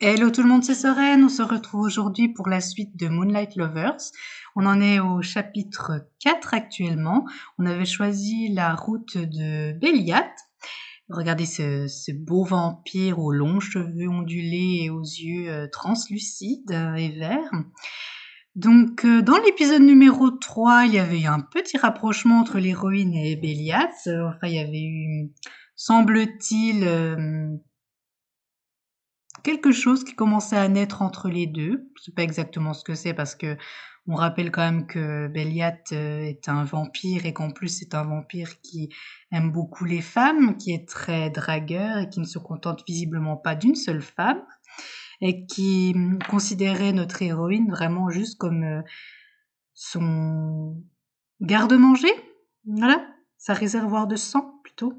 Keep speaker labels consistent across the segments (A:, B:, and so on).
A: Hello tout le monde, c'est Soren. On se retrouve aujourd'hui pour la suite de Moonlight Lovers. On en est au chapitre 4 actuellement. On avait choisi la route de Béliat. Regardez ce beau vampire aux longs cheveux ondulés et aux yeux translucides et verts. Donc, dans l'épisode numéro 3, il y avait eu un petit rapprochement entre l'héroïne et Béliat. Enfin, il y avait eu, semble-t-il, quelque chose qui commençait à naître entre les deux. Je sais pas exactement ce que c'est parce que on rappelle quand même que Béliat est un vampire et qu'en plus c'est un vampire qui aime beaucoup les femmes, qui est très dragueur et qui ne se contente visiblement pas d'une seule femme et qui considérait notre héroïne vraiment juste comme son garde-manger, voilà, sa réservoir de sang plutôt.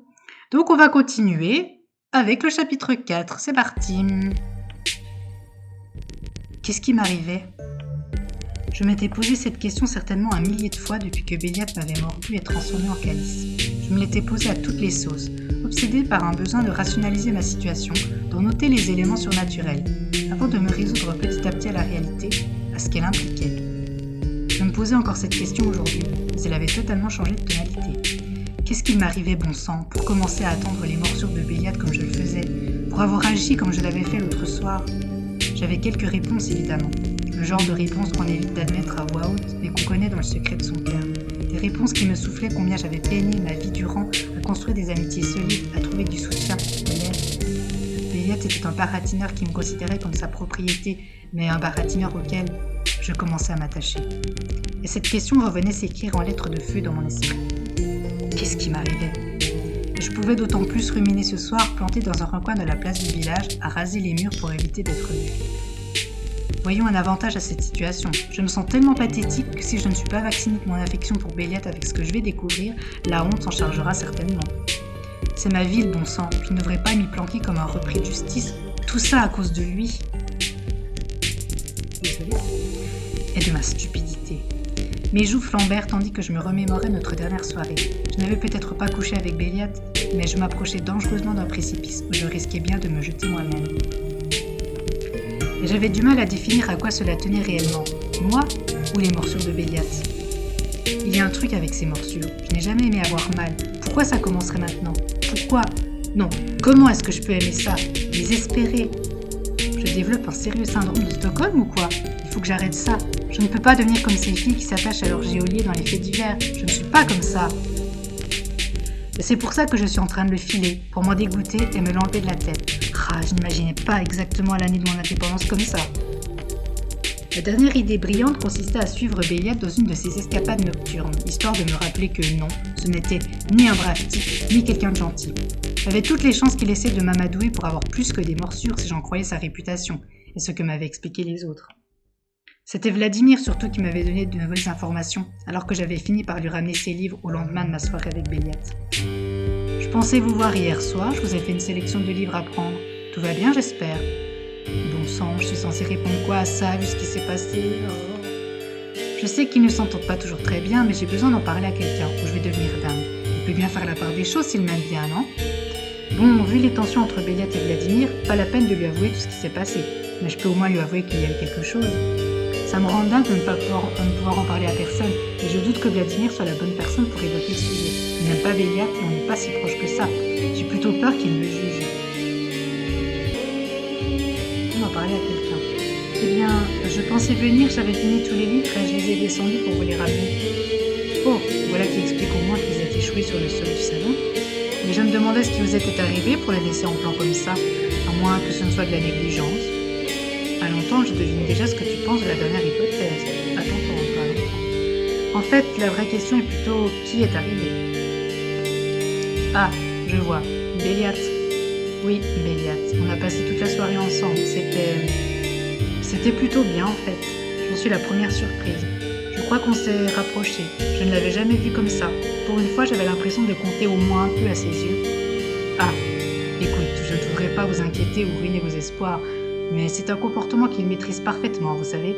A: Donc on va continuer avec le chapitre 4, c'est parti. Qu'est-ce qui m'arrivait ? Je m'étais posé cette question certainement un millier de fois depuis que Béliat m'avait mordu et transformé en calice. Je me l'étais posée à toutes les sauces, obsédée par un besoin de rationaliser ma situation, d'en noter les éléments surnaturels, avant de me résoudre petit à petit à la réalité, à ce qu'elle impliquait. Je me posais encore cette question aujourd'hui, mais elle avait totalement changé de tonalité. Qu'est-ce qu'il m'arrivait, bon sang, pour commencer à attendre les morsures de Béliat comme je le faisais, pour avoir agi comme je l'avais fait l'autre soir ? J'avais quelques réponses, évidemment. Le genre de réponses qu'on évite d'admettre à voix haute, mais qu'on connaît dans le secret de son cœur. Des réponses qui me soufflaient combien j'avais peiné ma vie durant à construire des amitiés solides, à trouver du soutien, de l'aide. Béliat était un baratineur qui me considérait comme sa propriété, mais un baratineur auquel je commençais à m'attacher. Et cette question revenait s'écrire en lettres de feu dans mon esprit. Qu'est-ce qui m'arrivait ? Et je pouvais d'autant plus ruminer ce soir, planté dans un recoin de la place du village, à raser les murs pour éviter d'être vu. Voyons un avantage à cette situation. Je me sens tellement pathétique que si je ne suis pas vaccinée de mon affection pour Béliat avec ce que je vais découvrir, la honte s'en chargera certainement. C'est ma vie, le bon sang. Je ne devrais pas m'y planquer comme un repris de justice. Tout ça à cause de lui. Désolée. Et de ma stupidité. Mes joues flambèrent tandis que je me remémorais notre dernière soirée. Je n'avais peut-être pas couché avec Béliat, mais je m'approchais dangereusement d'un précipice où je risquais bien de me jeter moi-même. Et j'avais du mal à définir à quoi cela tenait réellement, moi ou les morsures de Béliat. Il y a un truc avec ces morsures, je n'ai jamais aimé avoir mal. Pourquoi ça commencerait maintenant ? Pourquoi ? Non, comment est-ce que je peux aimer ça ? Désespérer ? Je développe un sérieux syndrome de Stockholm ou quoi ? Il faut que j'arrête ça. Je ne peux pas devenir comme ces filles qui s'attachent à leur geôlier dans les faits divers. Je ne suis pas comme ça. Et c'est pour ça que je suis en train de le filer, pour m'en dégoûter et me l'enlever de la tête. Je n'imaginais pas exactement l'année de mon indépendance comme ça. La dernière idée brillante consistait à suivre Béliat dans une de ses escapades nocturnes, histoire de me rappeler que non, ce n'était ni un brave type, ni quelqu'un de gentil. J'avais toutes les chances qu'il essaie de m'amadouer pour avoir plus que des morsures si j'en croyais sa réputation, et ce que m'avaient expliqué les autres. C'était Vladimir surtout qui m'avait donné de nouvelles informations, alors que j'avais fini par lui ramener ses livres au lendemain de ma soirée avec Béliat. Je pensais vous voir hier soir, je vous ai fait une sélection de livres à prendre. Tout va bien, j'espère. Bon sang, je suis censée répondre quoi à ça, vu ce qui s'est passé ? Je sais qu'ils ne s'entendent pas toujours très bien, mais j'ai besoin d'en parler à quelqu'un, ou je vais devenir dingue. Il peut bien faire la part des choses s'il m'aime bien, non ? Bon, vu les tensions entre Béliat et Vladimir, pas la peine de lui avouer tout ce qui s'est passé, mais je peux au moins lui avouer qu'il y a eu quelque chose. Ça me rend dingue de ne pas pouvoir en parler à personne, et je doute que Vladimir soit la bonne personne pour évoquer le sujet. Il n'aime pas Béliat et on n'est pas si proche que ça. J'ai plutôt peur qu'il me juge. On va parler à quelqu'un. Eh bien, je pensais venir, j'avais fini tous les livres et je les ai descendus pour vous les ramener. Oh, voilà qui explique au moins qu'ils étaient échoués sur le sol du salon. Mais je me demandais ce qui vous était arrivé pour les laisser en plan comme ça, à moins que ce ne soit de la négligence. À longtemps, je devine déjà ce que tu penses de la dernière hypothèse. Attends, pas longtemps. En fait, la vraie question est plutôt qui est arrivé. Ah, je vois. Béliat. Oui, Béliat. On a passé toute la soirée ensemble. C'était plutôt bien en fait. Je suis la première surprise. Je crois qu'on s'est rapprochés. Je ne l'avais jamais vu comme ça. Pour une fois, j'avais l'impression de compter au moins un peu à ses yeux. Ah, écoute, je ne voudrais pas vous inquiéter ou ruiner vos espoirs, mais c'est un comportement qu'il maîtrise parfaitement, vous savez.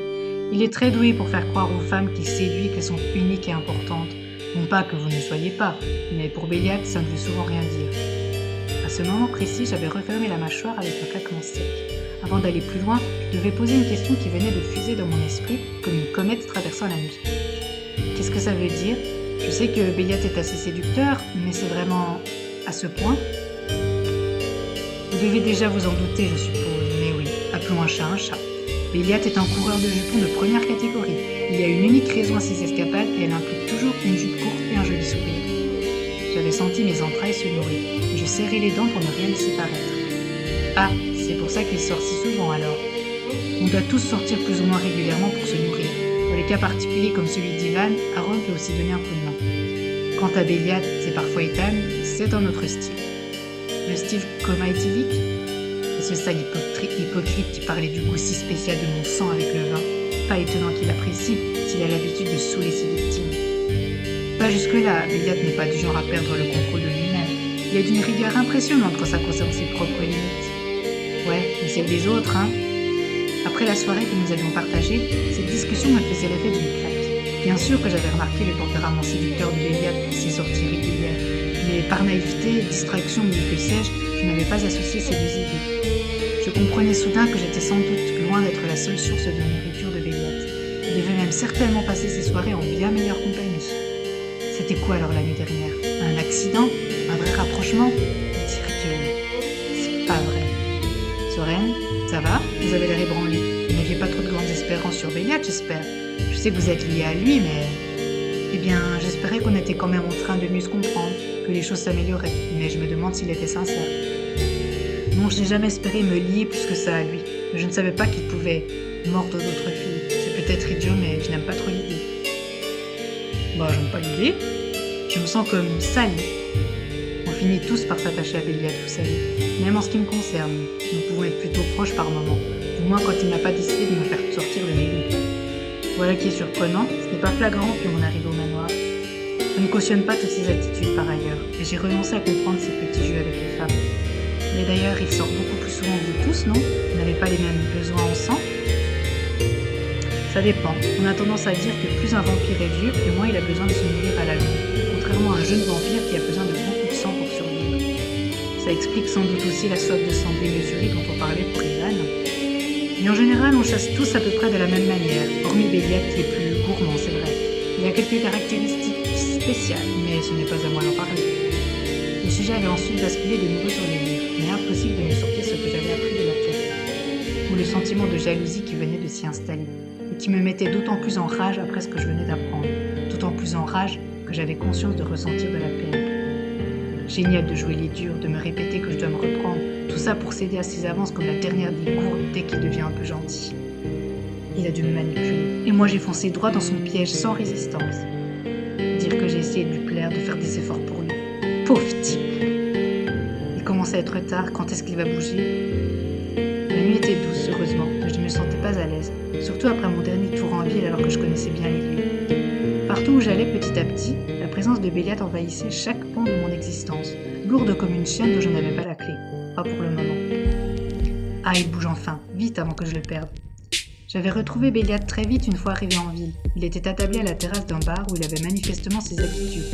A: Il est très doué pour faire croire aux femmes qu'il séduit qu'elles sont uniques et importantes. Non pas que vous ne soyez pas, mais pour Béliat, ça ne veut souvent rien dire. À ce moment précis, j'avais refermé la mâchoire avec un claquement sec. Avant d'aller plus loin, je devais poser une question qui venait de fuser dans mon esprit comme une comète traversant la nuit. Qu'est-ce que ça veut dire? Je sais que Béliat est assez séducteur, mais c'est vraiment à ce point? Vous devez déjà vous en douter, je suppose, mais oui, appelons un chat. Béliat est un coureur de jupons de première catégorie. Il y a une unique raison à ses escapades et elle implique toujours une jupe courte et un joli sourire. J'avais senti mes entrailles se nourrir, et je serrais les dents pour ne rien laisser paraître. Ah, c'est pour ça qu'il sort si souvent alors. On doit tous sortir plus ou moins régulièrement pour se nourrir. Dans les cas particuliers comme celui d'Ivan, Aaron peut aussi donner un coup de main. Quant à Béliat, c'est parfois Ethan, c'est dans notre style. Le style coma éthylique? C'est ce sale hypocrite qui parlait du goût si spécial de mon sang avec le vin. Pas étonnant qu'il apprécie s'il a l'habitude de saouler ses victimes. Pas jusque-là, Béliat n'est pas du genre à perdre le contrôle de lui-même. Il a d'une rigueur impressionnante quand ça concerne ses propres limites. Ouais, mais celle des autres, hein. Après la soirée que nous avions partagée, cette discussion me faisait l'effet d'une claque. Bien sûr que j'avais remarqué le tempérament séducteur de Béliat et ses sorties régulières, mais par naïveté, distraction ou que sais-je, je n'avais pas associé ces deux idées. Je comprenais soudain que j'étais sans doute loin d'être la seule source de nourriture de Béliat. Il devait même certainement passer ses soirées en bien meilleure compagnie. C'était quoi alors la nuit dernière? Un accident? Un vrai rapprochement? Dire que c'est pas vrai. Soren, ça va? Vous avez l'air ébranlé. Vous n'aviez pas trop de grandes espérances sur Béliat, j'espère. Je sais que vous êtes lié à lui, mais... Eh bien, j'espérais qu'on était quand même en train de mieux se comprendre, que les choses s'amélioraient, mais je me demande s'il était sincère. Non, je n'ai jamais espéré me lier plus que ça à lui. Je ne savais pas qu'il pouvait mordre d'autres filles. C'est peut-être idiot, mais je n'aime pas trop l'idée. Bah, j'aime pas l'idée. Je me sens comme sali. On finit tous par s'attacher à Béliat, vous savez. Même en ce qui me concerne, nous pouvons être plutôt proches par moments, du moins quand il n'a pas décidé de me faire sortir de mes lits. Voilà qui est surprenant, ce n'est pas flagrant depuis mon arrivée au manoir. Je ne cautionne pas toutes ces attitudes par ailleurs, et j'ai renoncé à comprendre ces petits jeux avec les femmes. Mais d'ailleurs, il sort beaucoup plus souvent que vous tous, non? Vous n'avez pas les mêmes besoins en sang? Ça dépend. On a tendance à dire que plus un vampire est vieux, plus moins il a besoin de se nourrir à la longue, contrairement à un jeune vampire qui a besoin de beaucoup de sang pour survivre. Ça explique sans doute aussi la soif de sang démesurée dont on parlait pour Ivan. Mais en général, on chasse tous à peu près de la même manière, hormis Béliat qui est plus gourmand, c'est vrai. Il a quelques caractéristiques spéciales, mais ce n'est pas à moi d'en parler. Le sujet avait ensuite basculé de nouveau sur les livres, mais impossible de me sortir ce que j'avais appris de la tête. Ou le sentiment de jalousie qui venait de s'y installer, et qui me mettait d'autant plus en rage après ce que je venais d'apprendre, d'autant plus en rage que j'avais conscience de ressentir de la peine. Génial de jouer les durs, de me répéter que je dois me reprendre, tout ça pour céder à ses avances comme la dernière des gourdes dès qu'il devient un peu gentil. Il a dû me manipuler, et moi j'ai foncé droit dans son piège sans résistance. Dire que j'ai essayé de lui plaire, de faire des efforts pour lui. Pauvre type! Il commence à être tard, quand est-ce qu'il va bouger? La nuit était douce, heureusement, mais je ne me sentais pas à l'aise, surtout après mon dernier tour en ville alors que je connaissais bien les lieux. Partout où j'allais petit à petit, la présence de Béliat envahissait chaque pan de mon existence, lourde comme une chaîne dont je n'avais pas la clé. Pas pour le moment. Ah, il bouge enfin, vite avant que je le perde. J'avais retrouvé Béliat très vite une fois arrivé en ville. Il était attablé à la terrasse d'un bar où il avait manifestement ses habitudes.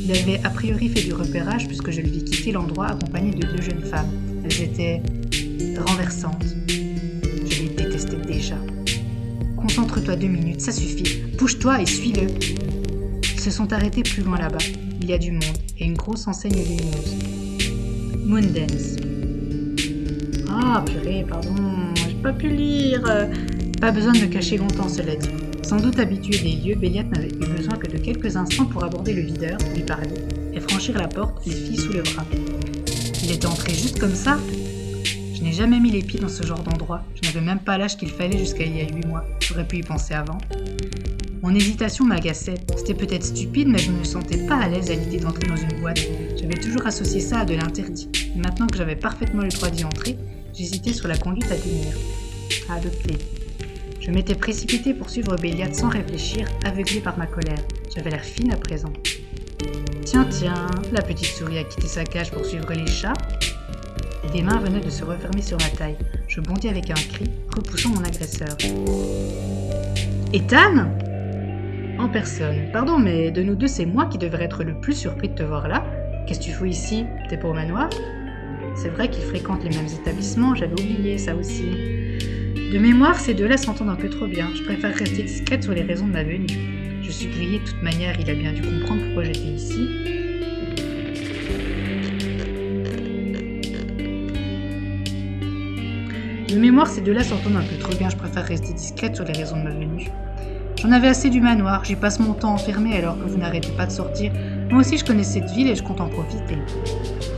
A: Il avait a priori fait du repérage puisque je lui ai quitté l'endroit accompagné de deux jeunes femmes. Elles étaient renversantes. Je les détestais déjà. Concentre-toi 2 minutes, ça suffit. Bouge-toi et suis-le. Ils se sont arrêtés plus loin là-bas. Il y a du monde et une grosse enseigne lumineuse. Moondance. Ah, purée, pardon, j'ai pas pu lire. Pas besoin de me cacher longtemps, cela dit. Sans doute habitué des lieux, Béliat n'avait eu besoin que de quelques instants pour aborder le videur, lui parler, et franchir la porte, les filles sous le bras. Il était entré juste comme ça. Je n'ai jamais mis les pieds dans ce genre d'endroit. Je n'avais même pas l'âge qu'il fallait jusqu'à il y a 8 mois. J'aurais pu y penser avant. Mon hésitation m'agaçait. C'était peut-être stupide, mais je ne me sentais pas à l'aise à l'idée d'entrer dans une boîte. J'avais toujours associé ça à de l'interdit. Et maintenant que j'avais parfaitement le droit d'y entrer, j'hésitais sur la conduite à tenir, à adopter. Je m'étais précipitée pour suivre Béliat sans réfléchir, aveuglée par ma colère. J'avais l'air fine à présent. Tiens, la petite souris a quitté sa cage pour suivre les chats. Des mains venaient de se refermer sur ma taille. Je bondis avec un cri, repoussant mon agresseur. Ethan ? En personne. Pardon, mais de nous deux, c'est moi qui devrais être le plus surpris de te voir là. Qu'est-ce que tu fous ici ? T'es pas au manoir ? c'est vrai qu'ils fréquentent les mêmes établissements, j'avais oublié ça aussi. De mémoire, ces deux-là s'entendent un peu trop bien. Je préfère rester discrète sur les raisons de ma venue. Je suis grillée de toute manière, il a bien dû comprendre pourquoi j'étais ici. De mémoire, ces deux-là s'entendent un peu trop bien, je préfère rester discrète sur les raisons de ma venue. J'en avais assez du manoir, j'y passe mon temps enfermé alors que vous n'arrêtez pas de sortir. Moi aussi je connais cette ville et je compte en profiter.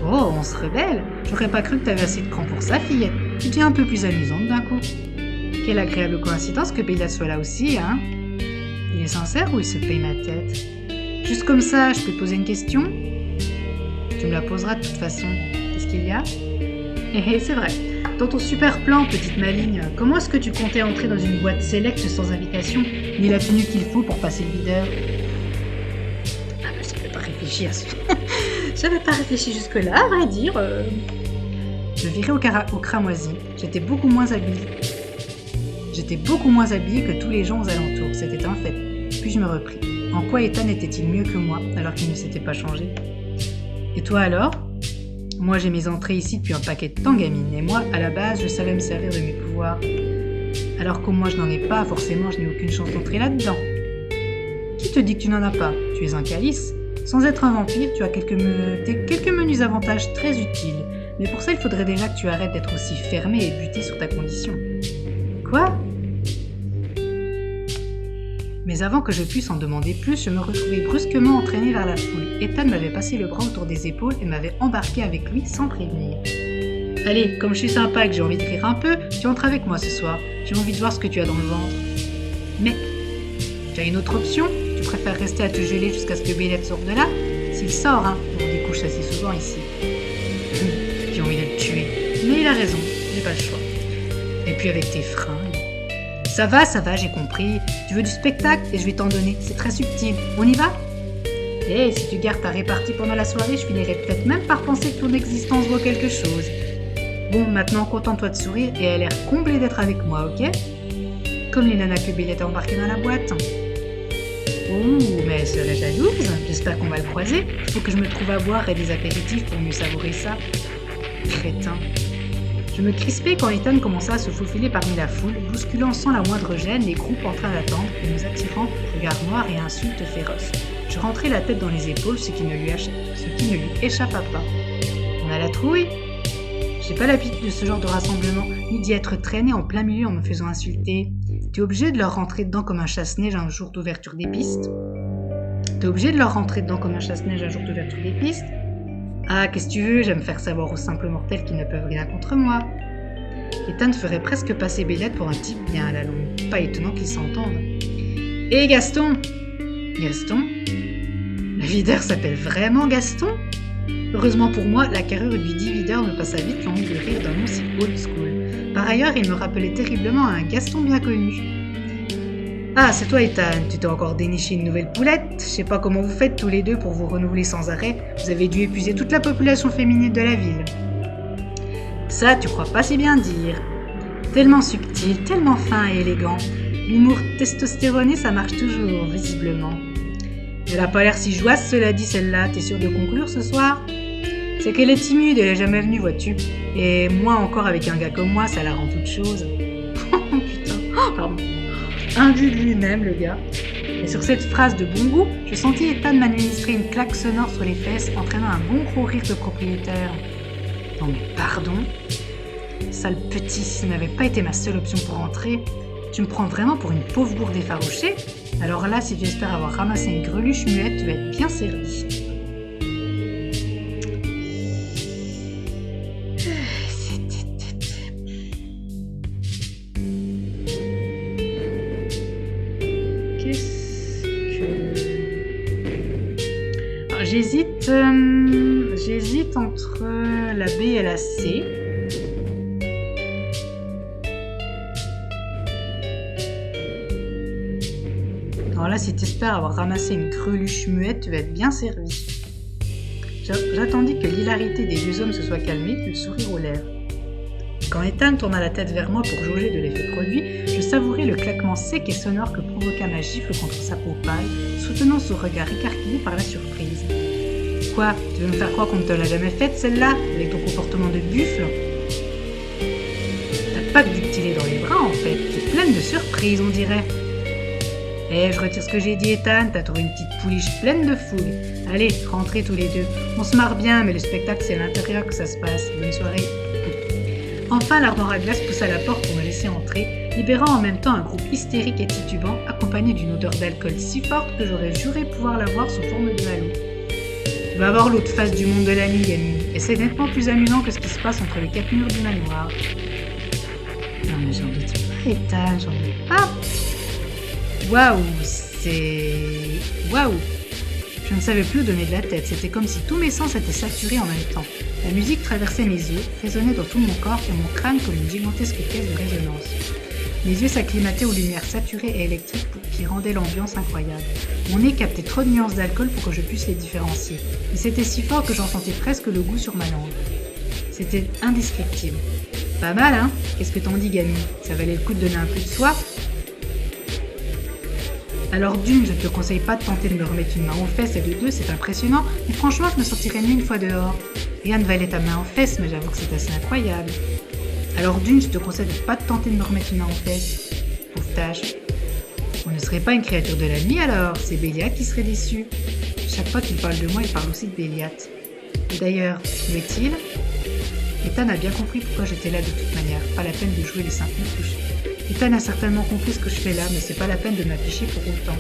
A: Oh, on se rebelle. J'aurais pas cru que t'avais assez de cran pour ça, fillette. Tu deviens un peu plus amusante d'un coup. Quelle agréable coïncidence que Béliat soit là aussi, hein. Il est sincère ou il se paye ma tête? Juste comme ça, je peux te poser une question? Tu me la poseras de toute façon. Qu'est-ce qu'il y a? C'est vrai. Dans ton super plan, petite maligne, comment est-ce que tu comptais entrer dans une boîte select sans invitation, ni la tenue qu'il faut pour passer le videur? Ah bah j'avais pas réfléchi à ça. J'avais pas réfléchi jusque-là, à vrai dire. Je virais au cramoisi. J'étais beaucoup moins habillée que tous les gens aux alentours, c'était un fait. Puis je me repris. En quoi Ethan était-il mieux que moi, alors qu'il ne s'était pas changé? Et toi alors? Moi j'ai mes entrées ici depuis un paquet de temps, gamine, et moi, à la base, je savais me servir de mes pouvoirs. Alors que moi je n'en ai pas, forcément je n'ai aucune chance d'entrer là-dedans. Qui te dit que tu n'en as pas? Tu es un calice. Sans être un vampire, tu as quelques menus avantages très utiles. Mais pour ça, il faudrait déjà que tu arrêtes d'être aussi fermé et buté sur ta condition. Quoi? Mais avant que je puisse en demander plus, je me retrouvais brusquement entraînée vers la foule. Ethan m'avait passé le bras autour des épaules et m'avait embarqué avec lui sans prévenir. Allez, comme je suis sympa et que j'ai envie de rire un peu, tu entres avec moi ce soir. J'ai envie de voir ce que tu as dans le ventre. Mais, tu as une autre option? Tu préfères rester à te geler jusqu'à ce que Béliat sorte de là? S'il sort, hein, on découche assez souvent ici. J'ai envie de le tuer. Mais il a raison, j'ai pas le choix. Et puis avec tes fringues. Ça va, j'ai compris. Tu veux du spectacle et je vais t'en donner. C'est très subtil. On y va? Si tu gardes ta répartie pendant la soirée, je finirai peut-être même par penser que ton existence vaut quelque chose. Bon, maintenant contente-toi de sourire et elle a l'air comblée d'être avec moi, ok? Comme les nanas que Béliat a embarquées dans la boîte. Ouh, mais elle serait jalouse. J'espère qu'on va le croiser. Il faut que je me trouve à boire et des apéritifs pour mieux savourer ça. Crétin. Je me crispais quand Ethan commença à se faufiler parmi la foule, bousculant sans la moindre gêne les groupes en train d'attendre et nous attirant regards noirs et insultes féroces. Je rentrais la tête dans les épaules, ce qui ne lui échappa pas. On a la trouille? J'ai pas l'habitude de ce genre de rassemblement, ni d'y être traîné en plein milieu en me faisant insulter. T'es obligé de leur rentrer dedans comme un chasse-neige un jour d'ouverture des pistes? Ah, qu'est-ce que tu veux, j'aime faire savoir aux simples mortels qu'ils ne peuvent rien contre moi. Ethan ferait presque passer Béliat pour un type bien à la longue. Pas étonnant qu'ils s'entendent. Hé Gaston! Gaston? Le videur s'appelle vraiment Gaston? Heureusement pour moi, la carrure du dit videur me passa vite l'envie de rire d'un nom si old school. Par ailleurs, il me rappelait terriblement un Gaston bien connu. Ah, c'est toi Ethan, tu t'es encore déniché une nouvelle poulette? Je sais pas comment vous faites tous les deux pour vous renouveler sans arrêt, vous avez dû épuiser toute la population féminine de la ville. Ça, tu crois pas si bien dire. Tellement subtil, tellement fin et élégant. L'humour testostéroné, ça marche toujours, visiblement. Elle a pas l'air si joyeuse, cela dit, celle-là. T'es sûre de conclure ce soir? C'est qu'elle est timide, elle est jamais venue, vois-tu. Et moi, encore avec un gars comme moi, ça la rend toute chose. Oh putain, pardon. Imbu de lui-même, le gars. Et sur cette phrase de bon goût, je sentis Ethan m'administrer une claque sonore sur les fesses, entraînant un bon gros rire de propriétaire. Non mais pardon? Sale petit, si ce n'avait pas été ma seule option pour entrer, tu me prends vraiment pour une pauvre bourde effarouchée? Alors là, si tu espères avoir ramassé une greluche muette, tu vas être bien servi. J'hésite entre la B et la C. Alors là, si tu espères avoir ramassé une greluche muette, tu vas être bien servi. J'attendis que l'hilarité des deux hommes se soit calmée, puis le sourire aux lèvres. Quand Ethan tourna la tête vers moi pour jauger de l'effet produit, je savourais le claquement sec et sonore que provoqua ma gifle contre sa peau pâle, soutenant son regard écarquillé par la surprise. Quoi? Tu veux me faire croire qu'on ne te l'a jamais faite, celle-là, avec ton comportement de buffle? T'as pas que du petit lait dans les bras, en fait. T'es pleine de surprises, on dirait. Eh, je retire ce que j'ai dit, Ethan. T'as trouvé une petite pouliche pleine de fougue. Allez, rentrez tous les deux. On se marre bien, mais le spectacle, c'est à l'intérieur que ça se passe. Bonne soirée. Enfin, l'armoire à glace poussa la porte pour me laisser entrer, libérant en même temps un groupe hystérique et titubant, accompagné d'une odeur d'alcool si forte que j'aurais juré pouvoir la voir sous forme de halo. Tu vas voir l'autre face du monde de la nuit, Amy, et c'est nettement plus amusant que ce qui se passe entre les quatre murs du manoir. Non mais j'en doute pas, Ethan, j'en doute pas. Waouh, Waouh. Je ne savais plus où donner de la tête, c'était comme si tous mes sens étaient saturés en même temps. La musique traversait mes yeux, résonnait dans tout mon corps et mon crâne comme une gigantesque caisse de résonance. Mes yeux s'acclimataient aux lumières saturées et électriques qui rendaient l'ambiance incroyable. Mon nez captait trop de nuances d'alcool pour que je puisse les différencier, mais c'était si fort que j'en sentais presque le goût sur ma langue. C'était indescriptible. Pas mal, hein? Qu'est-ce que t'en dis, gamine? Ça valait le coup de donner un peu de soi? Alors d'une, je ne te conseille pas de tenter de me remettre une main aux fesses, et de deux, c'est impressionnant, mais franchement, je me sentirais mieux une fois dehors. Rien ne valait ta main aux fesses, mais j'avoue que c'est assez incroyable. Alors d'une, je te conseille de pas te tenter de me remettre une main aux fesses. Pauvre tâche. On ne serait pas une créature de la nuit alors, c'est Béliat qui serait déçu. Chaque fois qu'il parle de moi, il parle aussi de Béliat. Et d'ailleurs, où est-il? Ethan a bien compris pourquoi j'étais là de toute manière, pas la peine de jouer les 5000 touches. Ethan a certainement compris ce que je fais là, mais c'est pas la peine de m'afficher pour autant.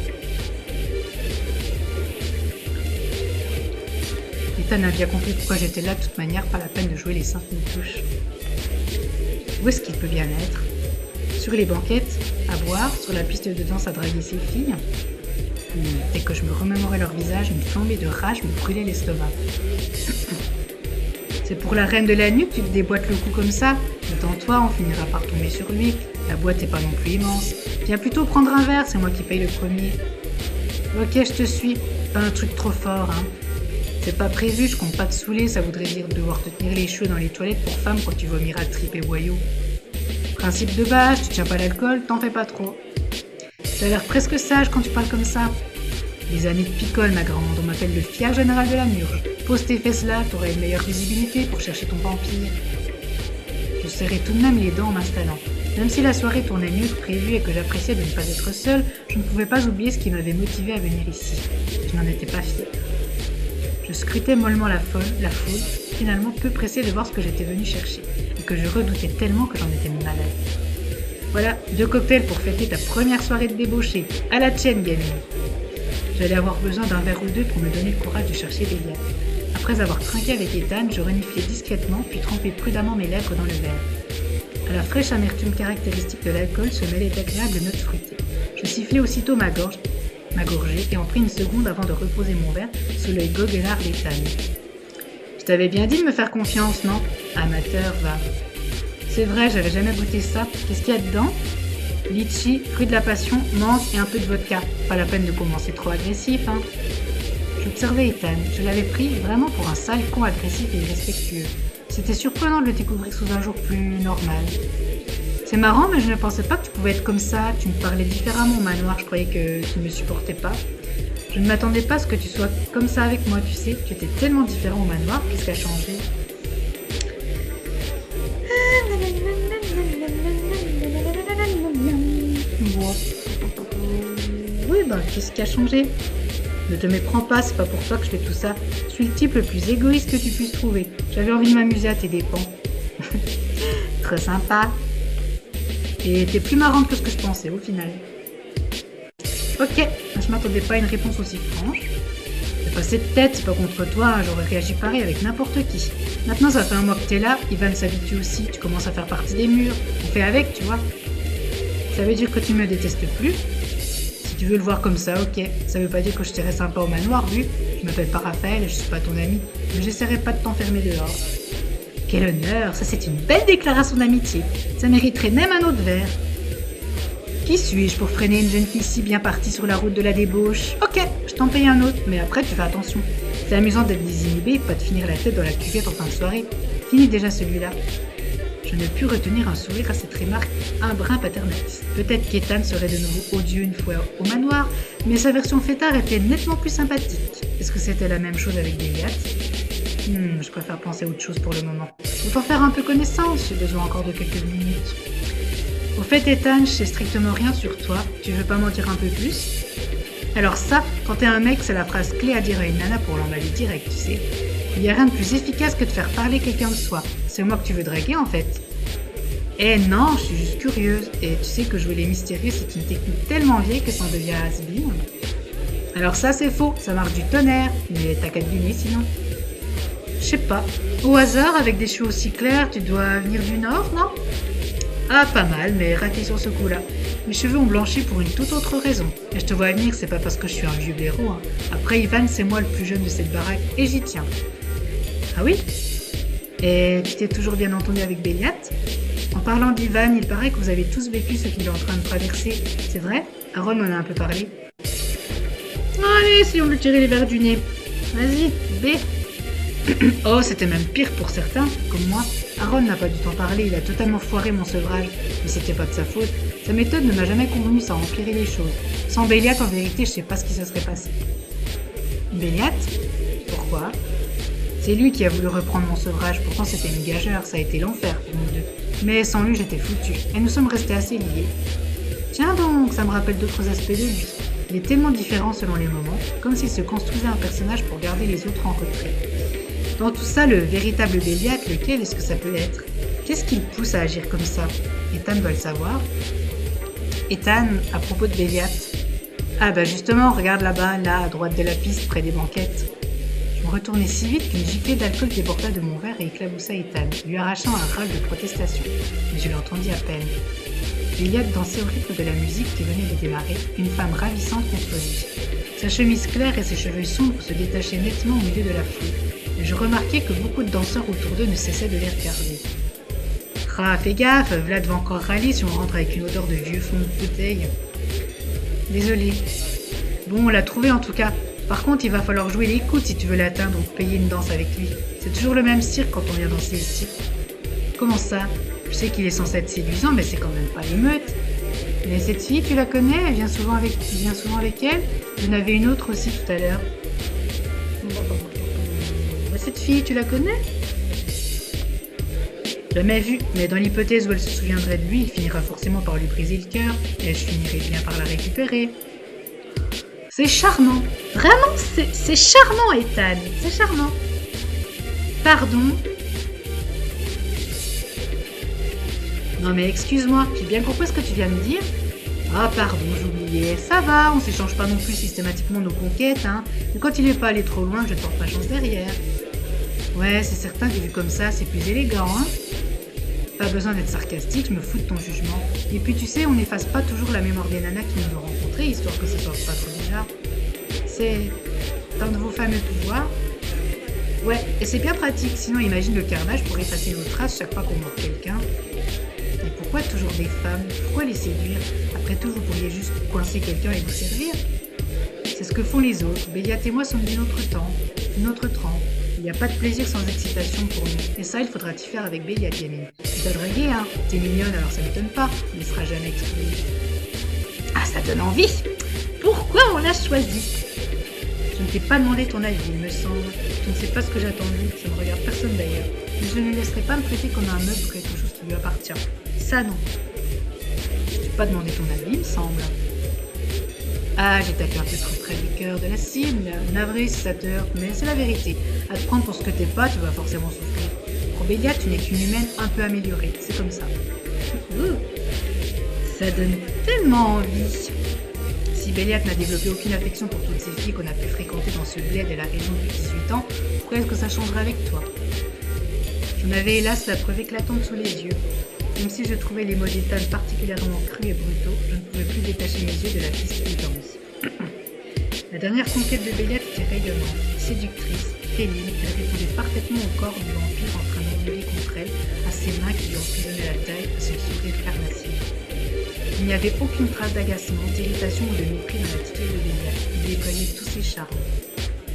A: Ethan a bien compris pourquoi j'étais là de toute manière, pas la peine de jouer les 5000 touches. Où est-ce qu'il peut bien être? Sur les banquettes, à boire, sur la piste de danse à draguer ses filles. Dès que je me remémorais leur visage, une flambée de rage me brûlait l'estomac. C'est pour la reine de la nuit que tu te déboîtes le cou comme ça? Détends-toi, on finira par tomber sur lui. La boîte est pas non plus immense. Viens plutôt prendre un verre, c'est moi qui paye le premier. Ok, je te suis. Pas un truc trop fort, hein. C'est pas prévu, je compte pas te saouler, ça voudrait dire devoir te tenir les cheveux dans les toilettes pour femme quand tu vomiras tripes et boyaux. Principe de base, tu tiens pas l'alcool, t'en fais pas trop. T'as l'air presque sage quand tu parles comme ça. Des années de picole, ma grande, on m'appelle le fier général de la Murge. Pose tes fesses là, t'auras une meilleure visibilité pour chercher ton vampire. Je serrais tout de même les dents en m'installant. Même si la soirée tournait mieux que prévu et que j'appréciais de ne pas être seule, je ne pouvais pas oublier ce qui m'avait motivée à venir ici. Je n'en étais pas fière. Je scrutais mollement la foule, finalement peu pressée de voir ce que j'étais venue chercher, et que je redoutais tellement que j'en étais malade. Voilà, 2 cocktails pour fêter ta première soirée de débauché. À la tienne, gamine. J'allais avoir besoin d'un verre ou deux pour me donner le courage de chercher Béliat. Après avoir trinqué avec Ethan, je reniflai discrètement puis trempai prudemment mes lèvres dans le verre. À la fraîche amertume caractéristique de l'alcool se mêlait d'agréables notes fruitées. Je sifflai aussitôt ma gorgée et en pris une seconde avant de reposer mon verre sous l'œil goguenard d'Ethan. Je t'avais bien dit de me faire confiance, non? Amateur, va. C'est vrai, j'avais jamais goûté ça. Qu'est-ce qu'il y a dedans? Litchi, fruit de la passion, mangue et un peu de vodka. Pas la peine de commencer trop agressif, hein. J'observais Ethan. Je l'avais pris vraiment pour un sale con agressif et irrespectueux. C'était surprenant de le découvrir sous un jour plus normal. C'est marrant, mais je ne pensais pas que tu pouvais être comme ça. Tu me parlais différemment au manoir, je croyais que tu ne me supportais pas. Je ne m'attendais pas à ce que tu sois comme ça avec moi, tu sais. Tu étais tellement différent au manoir, qu'est-ce qui a changé? Oui, qu'est-ce qui a changé? Ne te méprends pas, c'est pas pour toi que je fais tout ça. Je suis le type le plus égoïste que tu puisses trouver. J'avais envie de m'amuser à tes dépens. Très sympa. Et t'es plus marrante que ce que je pensais au final. Ok, je m'attendais pas à une réponse aussi franche. J'ai passé de tête, c'est pas contre toi, j'aurais réagi pareil avec n'importe qui. Maintenant ça fait un mois que t'es là, Ivan s'habitue aussi, tu commences à faire partie des murs. On fait avec, tu vois. Ça veut dire que tu me détestes plus? Si tu veux le voir comme ça, ok. Ça veut pas dire que je serais sympa au manoir, vu. Je m'appelle pas Raphaël et je suis pas ton ami. Mais j'essaierai pas de t'enfermer dehors. Quel honneur, ça c'est une belle déclaration d'amitié. Ça mériterait même un autre verre. Qui suis-je pour freiner une jeune fille si bien partie sur la route de la débauche? Ok, je t'en paye un autre, mais après tu fais attention. C'est amusant d'être désinhibé et pas de finir la tête dans la cuvette en fin de soirée. Finis déjà celui-là. Je ne pus retenir un sourire à cette remarque un brin paternaliste. Peut-être qu'Ethan serait de nouveau odieux une fois au manoir, mais sa version fêtard était nettement plus sympathique. Est-ce que c'était la même chose avec Béliat? Je préfère penser à autre chose pour le moment. Autant faire un peu connaissance, j'ai besoin encore de quelques minutes. Au fait, Ethan, je sais strictement rien sur toi. Tu veux pas m'en dire un peu plus? Alors ça, quand t'es un mec, c'est la phrase clé à dire à une nana pour l'emballer direct, tu sais. Il y a rien de plus efficace que de faire parler quelqu'un de soi. C'est moi que tu veux draguer, en fait. Eh non, je suis juste curieuse. Et tu sais que jouer les mystérieux, c'est une technique tellement vieille que ça en devient has-been. Alors ça, c'est faux. Ça marche du tonnerre. Mais t'as qu'à deviner, sinon. Je sais pas. Au hasard, avec des cheveux aussi clairs, tu dois venir du Nord, non? Ah, pas mal, mais raté sur ce coup-là. Mes cheveux ont blanchi pour une toute autre raison. Et je te vois venir, c'est pas parce que je suis un vieux blaireau. Hein. Après, Ivan, c'est moi le plus jeune de cette baraque, et j'y tiens. Ah oui? Et tu t'es toujours bien entendu avec Béliat? En parlant d'Ivan, il paraît que vous avez tous vécu ce qu'il est en train de traverser. C'est vrai? Aaron m'en a un peu parlé. Allez, essayons de lui tirer les verres du nez. Vas-y, B. Oh, c'était même pire pour certains, comme moi. Aaron n'a pas dû t'en parler, il a totalement foiré mon sevrage. Mais c'était pas de sa faute. Sa méthode ne m'a jamais convenu, ça a empiré les choses. Sans Béliat, en vérité, je sais pas ce qui se serait passé. Béliat? Pourquoi? C'est lui qui a voulu reprendre mon sevrage, pourtant c'était une gageure, ça a été l'enfer pour nous deux. Mais sans lui, j'étais foutu, et nous sommes restés assez liés. Tiens donc, ça me rappelle d'autres aspects de lui. Il est tellement différent selon les moments, comme s'il se construisait un personnage pour garder les autres en retrait. Dans tout ça, le véritable Béliat, lequel est-ce que ça peut être? Qu'est-ce qui le pousse à agir comme ça? Ethan doit le savoir. Ethan, à propos de Béliat. Ah bah justement, regarde là-bas, là, à droite de la piste, près des banquettes. Je me retournai si vite qu'une giclée d'alcool déborda de mon verre et éclaboussa Ethan, lui arrachant un râle de protestation. Mais je l'entendis à peine. Béliat dansait au rythme de la musique qui venait de démarrer, une femme ravissante contre lui. Sa chemise claire et ses cheveux sombres se détachaient nettement au milieu de la foule. Et je remarquai que beaucoup de danseurs autour d'eux ne cessaient de les regarder. Ah, fais gaffe, Vlad va encore râler si on rentre avec une odeur de vieux fond de bouteille. Désolé. Bon, on l'a trouvé en tout cas. Par contre, il va falloir jouer les coudes si tu veux l'atteindre ou payer une danse avec lui. C'est toujours le même cirque quand on vient danser ici. Comment ça? Je sais qu'il est censé être séduisant, mais c'est quand même pas l'émeute. Mais cette fille, tu la connais? Elle vient souvent avec elle? J'en avais une autre aussi tout à l'heure. Cette fille, tu la connais? Jamais vue, mais dans l'hypothèse où elle se souviendrait de lui, il finira forcément par lui briser le cœur, et je finirai bien par la récupérer. C'est charmant. Vraiment, c'est charmant, Ethan. C'est charmant. Pardon? Non mais excuse-moi, j'ai bien compris ce que tu viens de dire. Ah pardon, j'oubliais. Ça va, on s'échange pas non plus systématiquement nos conquêtes, hein. Mais quand il est pas allé trop loin, je tente ma chance derrière. Ouais, c'est certain que vu comme ça, c'est plus élégant, hein. Pas besoin d'être sarcastique, je me fous de ton jugement. Et puis tu sais, on n'efface pas toujours la mémoire des nanas qui nous ont rencontrés, histoire que ce soit pas trop bizarre. C'est un de vos fameux pouvoirs. Ouais, et c'est bien pratique, sinon imagine le carnage pour effacer nos traces chaque fois qu'on mord quelqu'un. Et pourquoi toujours des femmes? Pourquoi les séduire? Après tout, vous pourriez juste coincer quelqu'un et vous servir. C'est ce que font les autres. Béliat et moi sommes d'une autre temps, une autre trempe. Il n'y a pas de plaisir sans excitation pour nous. Et ça, il faudra t'y faire avec Béliat, gamine. Tu t'as dragué, hein? T'es mignonne, alors ça m'étonne pas. Il ne sera jamais exclu. Ah, ça donne envie! Pourquoi on l'a choisi? Je ne t'ai pas demandé ton avis, il me semble. Je ne sais pas ce que j'ai attendu. Ça ne regarde personne d'ailleurs. Mais je ne laisserai pas me prêter comme un meuble ou quelque chose qui lui appartient. Ça, non. Je t'ai pas demandé ton avis, il me semble. Ah, j'ai tapé un peu trop près du cœur de la cible. Navré si ça te heurte, mais c'est la vérité. À te prendre pour ce que t'es pas, tu vas forcément souffrir. Pour Béliat, tu n'es qu'une humaine un peu améliorée. C'est comme ça. Ça donne tellement envie. Si Béliat n'a développé aucune affection pour toutes ces filles qu'on a pu fréquenter dans ce bled de la région depuis 18 ans, pourquoi est-ce que ça changerait avec toi? J'en avais hélas la preuve éclatante sous les yeux. Même si je trouvais les mots d'Ethan particulièrement crus et brutaux, je ne pouvais plus détacher mes yeux de la piste de danse. La dernière conquête de Béliat était rayonnante, séductrice, féline, elle répondait parfaitement au corps du vampire en train d'engueuler contre elle, à ses mains qui lui emprisonnaient la taille, à son sourire carnassier. Il n'y avait aucune trace d'agacement, d'irritation ou de mépris dans l'attitude de Béliat, il déployait tous ses charmes.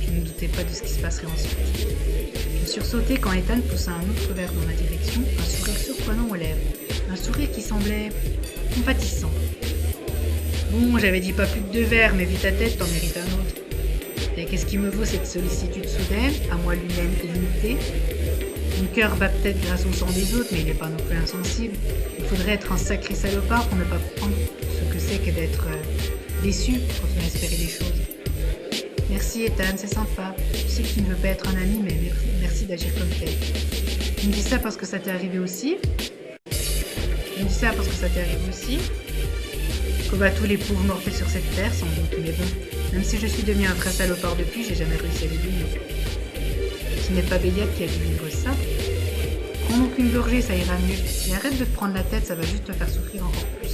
A: Je Je ne me doutais pas de ce qui se passerait ensuite. Je sursautais quand Ethan poussa un autre verre dans ma direction, un sourire surprenant aux lèvres. Un sourire qui semblait compatissant. Bon, j'avais dit pas plus de 2 verres, mais vite ta tête, t'en mérites un autre. Et qu'est-ce qui me vaut cette sollicitude soudaine, à moi lui-même illimitée? Mon cœur bat peut-être grâce au sang des autres, mais il n'est pas non plus insensible. Il faudrait être un sacré salopard pour ne pas comprendre ce que c'est que d'être déçu quand on a espéré des choses. Merci Ethan, c'est sympa. Je sais que tu ne veux pas être un ami, mais merci d'agir comme tel. Tu me dis ça parce que ça t'est arrivé aussi? Comme à tous les pauvres mortels sur cette terre, sans doute, mais bon, même si je suis devenu un vrai salopard depuis, j'ai jamais réussi à l'oublier. Ce n'est pas Béliat qui a dû vivre ça. Prends donc une gorgée, ça ira mieux. Et arrête de te prendre la tête, ça va juste te faire souffrir encore plus.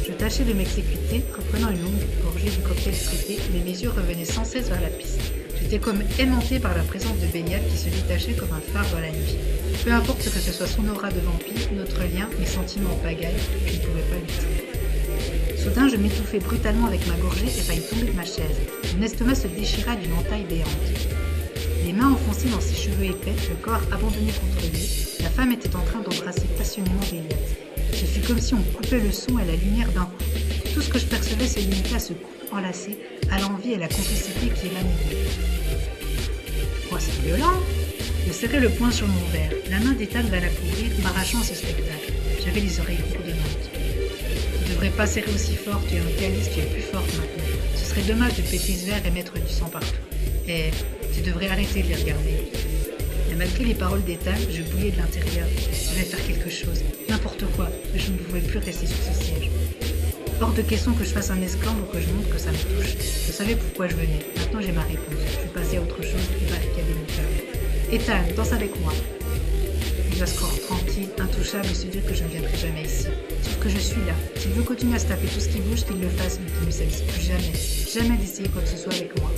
A: Je tâchais de m'exécuter, reprenant une longue gorgée du cocktail traité, mais mes yeux revenaient sans cesse vers la piste. J'étais comme aimantée par la présence de Béliat qui se détachait comme un phare dans la nuit. Peu importe ce que ce soit son aura de vampire, notre lien, mes sentiments en pagaille, je ne pouvais pas lutter. Soudain, je m'étouffai brutalement avec ma gorgée et faillis tomber de ma chaise. Mon estomac se déchira d'une entaille béante. Les mains enfoncées dans ses cheveux épais, le corps abandonné contre lui, la femme était en train d'embrasser passionnément Béliat. Ce fut comme si on coupait le son et la lumière d'un coup. Tout ce que je percevais se limitait à ce coup enlacé, à l'envie et à la complicité qui émanait d'eux. Oh, c'est violent! Je serrai le poing sur mon verre. La main d'Ethan va la couvrir, m'arrachant à ce spectacle. J'avais les oreilles bourdonnantes. Tu ne devrais pas serrer aussi fort, tu es un calice, tu es plus forte maintenant. Ce serait dommage de péter ce verre et mettre du sang partout. Et tu devrais arrêter de les regarder. Mais malgré les paroles d'Ethan, je bouillais de l'intérieur. Je devais faire quelque chose, n'importe quoi, mais je ne pouvais plus rester sur ce siège. Hors de question que je fasse un esclandre ou que je montre que ça me touche. Je savais pourquoi je venais. Maintenant j'ai ma réponse. Je vais passer à autre chose et barricader mon cœur. Ethan, danse avec moi. Il va se croire tranquille, intouchable et se dire que je ne viendrai jamais ici. Sauf que je suis là. S'il veut continuer à se taper tout ce qui bouge, qu'il le fasse, mais qu'il ne s'avise plus jamais. Jamais d'essayer quoi que ce soit avec moi.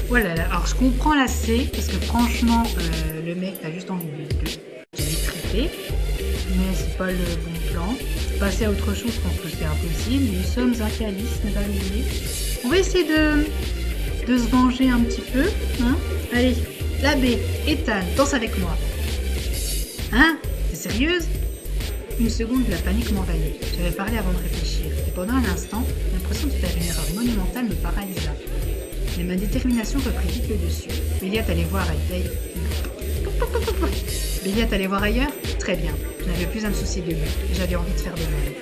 A: Voilà, alors je comprends la C, parce que franchement, le mec a juste envie de lui triper. Mais c'est pas le bon plan. Passer à autre chose, je pense que c'est impossible. Nous sommes un calice, ne pas l'oublier. On va essayer de se venger un petit peu. Hein. Allez, la B, Ethan, danse avec moi. Hein? T'es sérieuse? Une seconde, la panique m'envahit. J'avais parlé avant de réfléchir. Et pendant un instant, l'impression de faire une erreur monumentale me paralysa. Mais ma détermination reprit vite le dessus. Béliat allait voir ailleurs. Béliat allait voir ailleurs? Très bien. Je n'avais plus à me soucier de lui. J'avais envie de faire de même.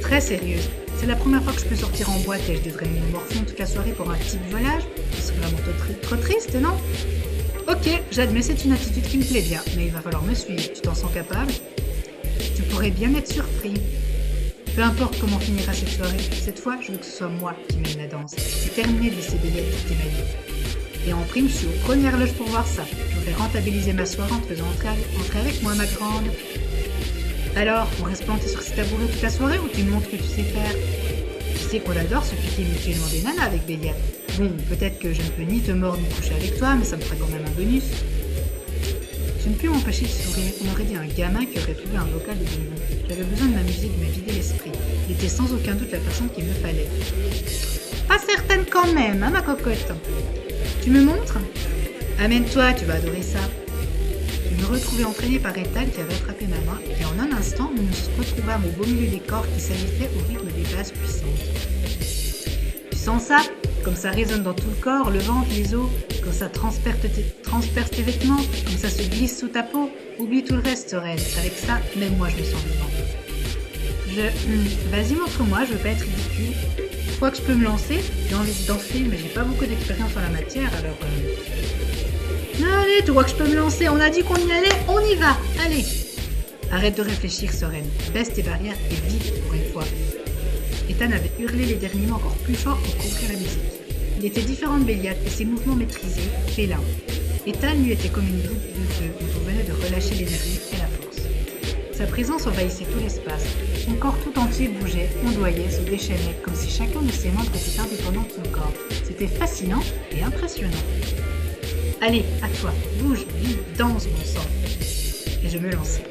A: Très sérieuse. C'est la première fois que je peux sortir en boîte et je devrais me morfondre toute la soirée pour un petit volage. Ce serait vraiment trop triste, non? Ok, j'admets, c'est une attitude qui me plaît bien, mais il va falloir me suivre. Tu t'en sens capable? Tu pourrais bien être surpris. Peu importe comment finira cette soirée, cette fois, je veux que ce soit moi qui mène la danse. C'est terminé de laisser Béliat dicter ma vie. Et en prime, je suis aux premières loges pour voir ça. Je vais rentabiliser ma soirée en te faisant entrer avec moi, ma grande. Alors, on reste planté sur cet tabouret toute la soirée ou tu me montres que tu sais faire? Tu sais qu'on adore se piquer mutuellement des nanas avec Béliat. Bon, peut-être que je ne peux ni te mordre ni coucher avec toi, mais ça me ferait quand même un bonus. Je ne pus m'empêcher de sourire. On aurait dit un gamin qui aurait trouvé un vocal de bonbons. J'avais besoin de m'amuser, de me vider l'esprit. Il était sans aucun doute la personne qu'il me fallait. Pas certaine quand même, hein, ma cocotte? Tu me montres? Amène-toi, tu vas adorer ça. Je me retrouvais entraînée par Ethan qui avait attrapé ma main, et en un instant, nous nous retrouvâmes au beau milieu des corps qui s'agitaient au rythme des basses puissantes. Tu sens ça? Comme ça résonne dans tout le corps, le ventre, les os, comme ça transperce tes vêtements, comme ça se glisse sous ta peau. Oublie tout le reste, Sorel. Avec ça, même moi, je me sens vivant. Vas-y, montre-moi, je veux pas être ridicule. Je crois que je peux me lancer. J'ai envie de danser, mais j'ai pas beaucoup d'expérience en la matière, alors... Allez, tu crois que je peux me lancer? On a dit qu'on y allait, on y va. Allez. Arrête de réfléchir, Soren. Baisse tes barrières et vis pour une fois. Ethan avait hurlé les derniers mots encore plus fort pour contrer la musique. Il était différent de Béliat et ses mouvements maîtrisés, félins. Ethan lui était comme une boule de feu dont on venait de relâcher l'énergie et la force. Sa présence envahissait tout l'espace. Son corps tout entier bougeait, ondoyait, se déchaînait, comme si chacun de ses membres était indépendant de son corps. C'était fascinant et impressionnant. Allez, à toi, bouge, vis, danse, bon sang. Et je me lançais.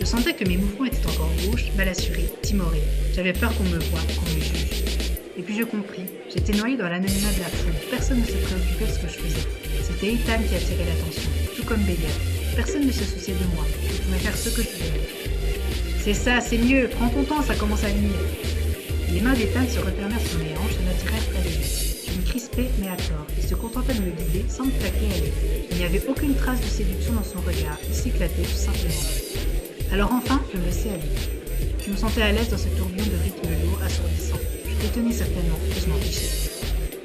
A: Je sentais que mes mouvements étaient encore gauches, mal assurés, timorés. J'avais peur qu'on me voie, qu'on me juge. Et puis je compris. J'étais noyée dans l'anonymat de la foule. Personne ne se préoccupait de ce que je faisais. C'était Ethan qui attirait l'attention, tout comme Béliat. Personne ne se souciait de moi. Je pouvais faire ce que je voulais. C'est ça, c'est mieux. Prends ton temps, ça commence à venir. Les mains d'Ethan se refermèrent sur mes hanches et m'attirèrent près de lui. Je me crispais, mais à tort. Il se contentait de me guider sans me plaquer à lui. Il n'y avait aucune trace de séduction dans son regard. Il s'éclatait tout simplement. Alors enfin, je me laissais aller. Je me sentais à l'aise dans ce tourbillon de rythme lourd, assourdissant. Je détenais certainement, et je m'en fichais.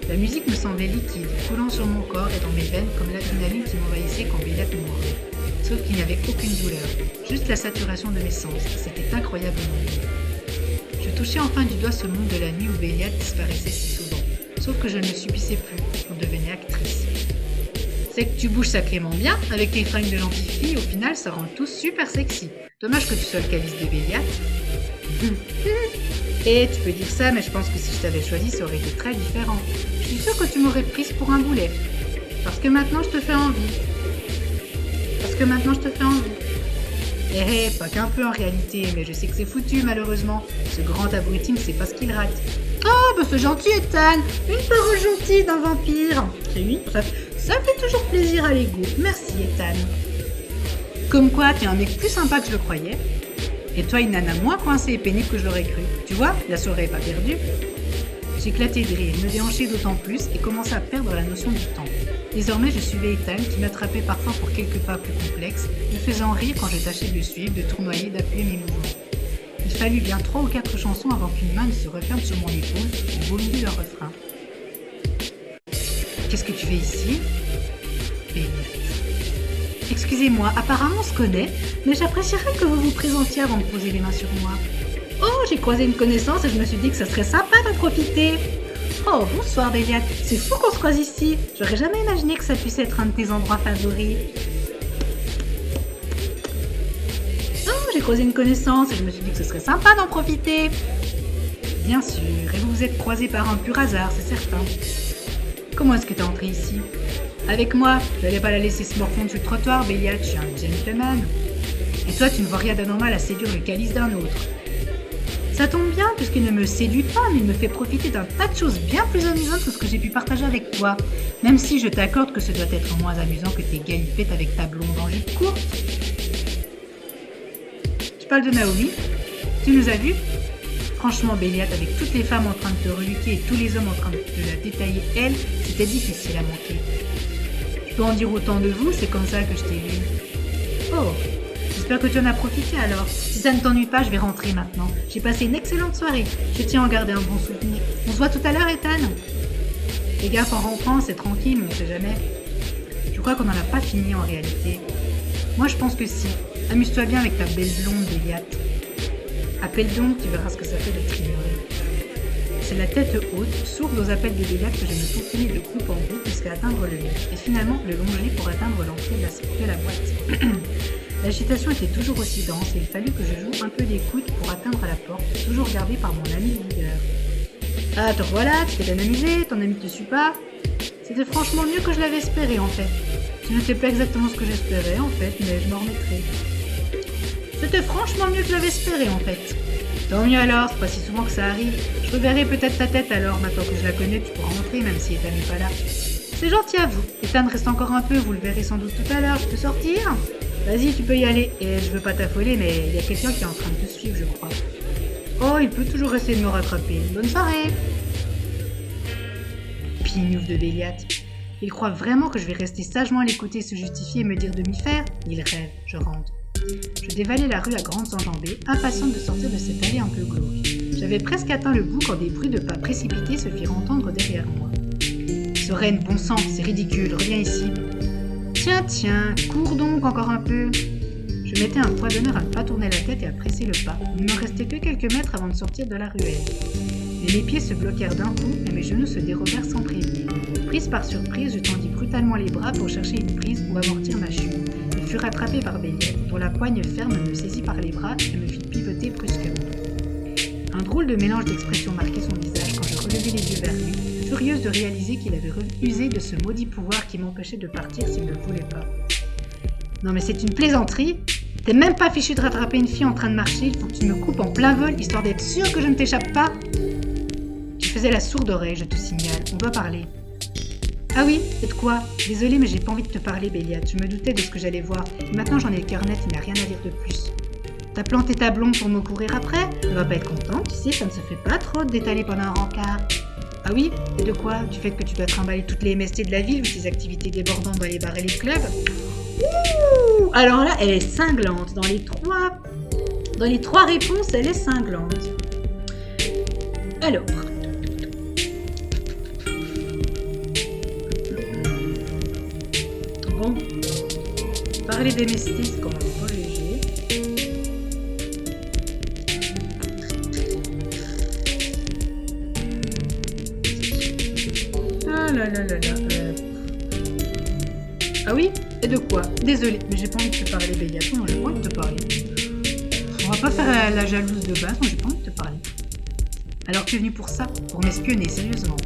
A: La musique me semblait liquide, coulant sur mon corps et dans mes veines comme l'adrénaline qui m'envahissait quand Béliat me mordait. Sauf qu'il n'y avait aucune douleur, juste la saturation de mes sens. C'était incroyablement beau. Je touchais enfin du doigt ce monde de la nuit où Béliat disparaissait si souvent. Sauf que je ne me subissais plus, on devenait actrice. C'est que tu bouges sacrément bien, avec tes fringues de gentille fille, au final ça rend tout super sexy. Dommage que tu sois le calice de Béliat. Et tu peux dire ça, mais je pense que si je t'avais choisi, ça aurait été très différent. Je suis sûre que tu m'aurais prise pour un boulet. Parce que maintenant je te fais envie. Pas qu'un peu en réalité, mais je sais que c'est foutu malheureusement. Ce grand abruti ne sait pas ce qu'il rate. Oh, bah c'est gentil Ethan. Une parole gentille d'un vampire. C'est oui, ça fait toujours plaisir à l'ego. Merci Ethan. Comme quoi, t'es un mec plus sympa que je le croyais. Et toi, une nana moins coincée et pénible que je l'aurais cru. Tu vois, la soirée est pas perdue. J'éclatais de rire, me déhanchais d'autant plus et commençais à perdre la notion du temps. Désormais, je suivais Ethan, qui m'attrapait parfois pour quelques pas plus complexes, me faisant rire quand je tâchais de le suivre, de tournoyer, d'appuyer mes mouvements. Il fallut bien 3 ou 4 chansons avant qu'une main ne se referme sur mon épaule et vomit leur refrain. Qu'est-ce que tu fais ici ? Béliat. Excusez-moi, apparemment on se connaît, mais j'apprécierais que vous vous présentiez avant de poser les mains sur moi. Oh, j'ai croisé une connaissance et je me suis dit que ça serait sympa d'en profiter. Oh, bonsoir Béliat, c'est fou qu'on se croise ici. J'aurais jamais imaginé que ça puisse être un de tes endroits favoris. Oh, j'ai croisé une connaissance et je me suis dit que ce serait sympa d'en profiter. Bien sûr, et vous vous êtes croisés par un pur hasard, c'est certain. Comment est-ce que t'es entré ici ? Avec moi, tu n'allais pas la laisser se morfondre sur le trottoir, Béliat, je suis un gentleman. Et toi, tu ne vois rien d'anormal à séduire le calice d'un autre. Ça tombe bien, puisqu'il ne me séduit pas, mais il me fait profiter d'un tas de choses bien plus amusantes que ce que j'ai pu partager avec toi. Même si je t'accorde que ce doit être moins amusant que tes galipettes avec ta blonde en jupe courte. Je parle de Naomi. Tu nous as vus ? Franchement, Béliat, avec toutes les femmes en train de te reluquer et tous les hommes en train de la détailler, elle, c'était difficile à manquer. Je peux en dire autant de vous, c'est comme ça que je t'ai vu. Oh, j'espère que tu en as profité alors. Si ça ne t'ennuie pas, je vais rentrer maintenant. J'ai passé une excellente soirée. Je tiens à en garder un bon souvenir. On se voit tout à l'heure, Ethan. Fais gaffe en rentrant, c'est tranquille, mais on sait jamais. Je crois qu'on n'en a pas fini en réalité. Moi, je pense que si. Amuse-toi bien avec ta belle blonde, Béliat. Appelle donc, tu verras ce que ça fait d'être ignoré. C'est la tête haute, sourde aux appels de Béliat que je me poursuivais de groupe en groupe jusqu'à atteindre le mur, et finalement le longer pour atteindre l'entrée de la boîte. L'agitation était toujours aussi dense et il fallut que je joue un peu d'écoute pour atteindre la porte, toujours gardée par mon ami leader. Ah, te revoilà, tu t'es bien amusé, ton ami te suit pas. C'était franchement mieux que je l'avais espéré en fait. Ce n'était pas exactement ce que j'espérais en fait, mais je m'en remettrai. C'était franchement mieux que je l'avais espéré en fait. Tant mieux alors, c'est pas si souvent que ça arrive. Je reverrai peut-être ta tête alors, maintenant que je la connais, tu pourras rentrer même si Ethan n'est pas là. C'est gentil à vous. Ethan reste encore un peu, vous le verrez sans doute tout à l'heure. Je peux sortir ? Vas-y, tu peux y aller. Et je veux pas t'affoler, mais il y a quelqu'un qui est en train de te suivre, je crois. Oh, il peut toujours essayer de me rattraper. Bonne soirée. Pignouf de Béliat. Il croit vraiment que je vais rester sagement à l'écouter se justifier et me dire de m'y faire ? Il rêve, je rentre. Je dévalais la rue à grandes enjambées, impatiente de sortir de cette allée un peu glauque. J'avais presque atteint le bout quand des bruits de pas précipités se firent entendre derrière moi. Soren, bon sang, c'est ridicule, reviens ici. Tiens, cours donc encore un peu. Je mettais un poids d'honneur à ne pas tourner la tête et à presser le pas. Il ne me restait que quelques mètres avant de sortir de la ruelle. Mais mes pieds se bloquèrent d'un coup et mes genoux se dérobèrent sans prévenir. Prise par surprise, je tendis brutalement les bras pour chercher une prise ou amortir ma chute. Je fus rattrapé par Béliat, dont la poigne ferme me saisit par les bras et me fit pivoter brusquement. Un drôle de mélange d'expressions marquait son visage quand je relevai les yeux vers lui, furieuse de réaliser qu'il avait usé de ce maudit pouvoir qui m'empêchait de partir s'il ne le voulait pas. Non mais c'est une plaisanterie. T'es même pas fichu de rattraper une fille en train de marcher, il faut que tu me coupes en plein vol histoire d'être sûr que je ne t'échappe pas. Tu faisais la sourde oreille, je te signale. On doit parler. Ah oui, et de quoi? Désolée, mais j'ai pas envie de te parler, Béliat. Je me doutais de ce que j'allais voir. Et maintenant, j'en ai le cœur net, il n'y a rien à dire de plus. T'as planté ta blonde pour me courir après? Elle va pas être contente, tu sais, ça ne se fait pas trop d'étaler pendant un rencard. Ah oui? Et de quoi? Du fait que tu dois trimballer toutes les MST de la ville ou tes activités débordantes dans les bars et les clubs? Ouh! Alors là, elle est cinglante. Dans les trois réponses, elle est cinglante. Alors... Bon, parler des MST, c'est quand même pas léger. Ah là là là là. Ah oui? Et de quoi? Désolée, mais j'ai pas envie de te parler, Béliat. Non, j'ai pas envie de te parler. On va pas faire la jalouse de base, non, j'ai pas envie de te parler. Alors tu es venu pour ça? Pour m'espionner, sérieusement?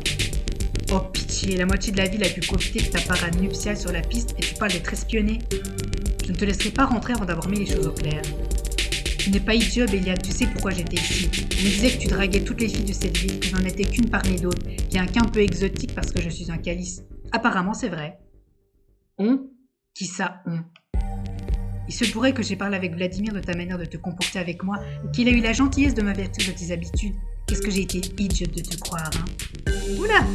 A: Oh pitié, la moitié de la ville a pu profiter de ta parade nuptiale sur la piste et tu parles d'être espionné. Je ne te laisserai pas rentrer avant d'avoir mis les choses au clair. Tu n'es pas idiot, Béliat, tu sais pourquoi j'étais ici. On me disait que tu draguais toutes les filles de cette ville, que j'en étais qu'une parmi d'autres, qui a un quin peu exotique parce que je suis un calice. Apparemment, c'est vrai. On? Qui ça, on? Il se pourrait que j'ai parlé avec Vladimir de ta manière de te comporter avec moi et qu'il a eu la gentillesse de m'avertir de tes habitudes. Qu'est-ce que j'ai été idiote de te croire, hein? Oula!